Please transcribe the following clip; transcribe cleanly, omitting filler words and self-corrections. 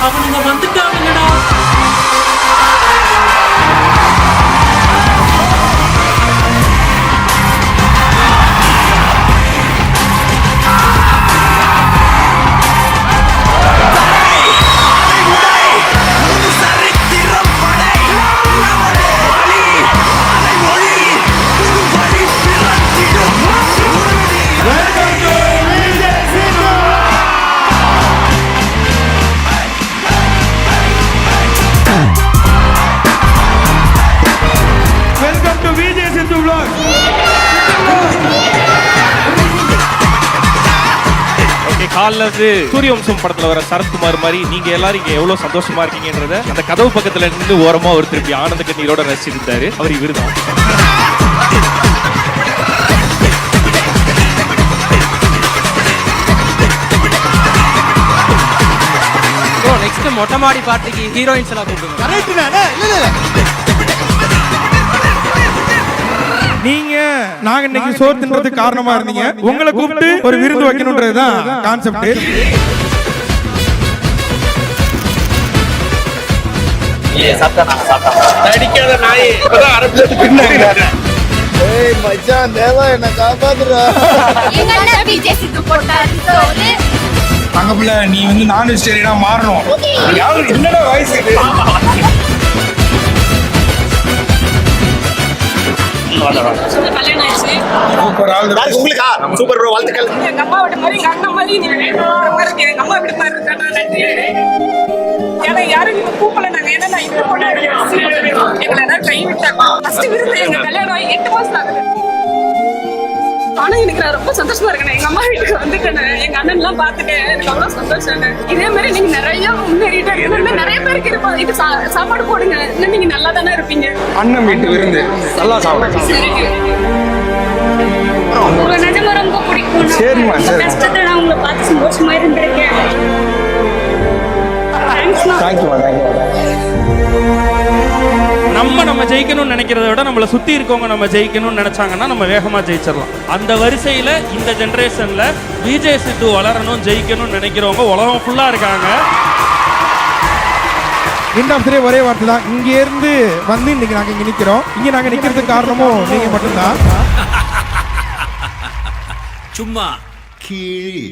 அவனுங்க வந்துட்டானுங்கடா. காலில் இருந்து சூரியவம்சம் படத்துல வர சரத்குமார் மாதிரி நீங்க எல்லாரும் இங்க எவ்வளவு சந்தோஷமா இருக்கீங்கன்றத அந்த கதவு பக்கத்துல நின்று ஓரமா ஒரு திருப்பி ஆனந்த கண்ணீரோட ரசிச்சிருந்தாரு. அவர் இவருதான். நெக்ஸ்ட் மொட்டை மாடி பார்ட்டிக்கு ஹீரோயின்ஸ் எல்லாம் கூப்பிடுங்க. நீங்க நாங்க இன்னைக்கு சோறு தின்றதுக்கு காரணமா இருந்தீங்க. உங்களை கூப்பிட்டு ஒரு விருது வைக்கணும்ன்றதுதான் கான்செப்ட். அங்கப்புல நீ வந்து நான் வெஜிடேரியனா மாறணும். என்னடா வயசு இது? சூப்பர் ப்ரோ, வாழ்த்துக்கள். எங்க அம்மா விட மாதிரி எங்க அண்ணன் மாதிரி நீ எங்க அம்மா விட மாதிரி ஏன்னா யாரும் நீங்க கூப்பிடல. நாங்க ஏன்னா இது எங்களை எல்லாம் கை விட்டாங்க. ஃபர்ஸ்ட் விருந்து எங்க கல்யாணம் ஆகி 8 மாசம் ஆகுது. ஆனா எனக்கு நான் ரொம்ப சந்தோஷமா இருக்கேன். எங்க அம்மா வீட்டுக்கு வந்துட்டேன். எங்க அண்ணன் எல்லாம் பாத்துட்டேன். எனக்கு அவ்வளவு சந்தோஷம். இதே மாதிரி நீங்க நிறைய முன்னேறிட்டு நிறைய பேருக்கு இருப்போம். இது சாப்பாடு போடுங்க, இன்னும் நீங்க நல்லா தானே இருப்பீங்க. அண்ணன் வீட்டு விருந்து நல்லா சாப்பிடுங்க. உங்களை நிஜமா ரொம்ப பிடிக்கும். சரிம்மா, சரி. கஷ்டத்தை நான் உங்களை பார்த்து சந்தோஷமா இருந்திருக்கேன். நம்ம ஜெயிக்கணும்னு நினைக்கிறத விட நம்மளை சுத்தி இருக்கவங்க நம்ம ஜெயிக்கணும்னு நினைச்சாங்கன்னா நம்ம வேகமா ஜெயிச்சிடலாம். அந்த வரிசையில இந்த ஜெனரேஷன்ல விஜய் சித்து வளரணும் ஜெயிக்கணும்னு நினைக்கிறவங்க உலகம் ஃபுல்லா இருக்காங்க. ஒரே வார்த்தை தான். இங்க இருந்து வந்து இன்னைக்கு நாங்க இங்க நிக்கிறோம். இங்க நாங்க நிக்கிறதுக்கு காரணமும் நீங்க மட்டும்தான். சும்மா கீழ்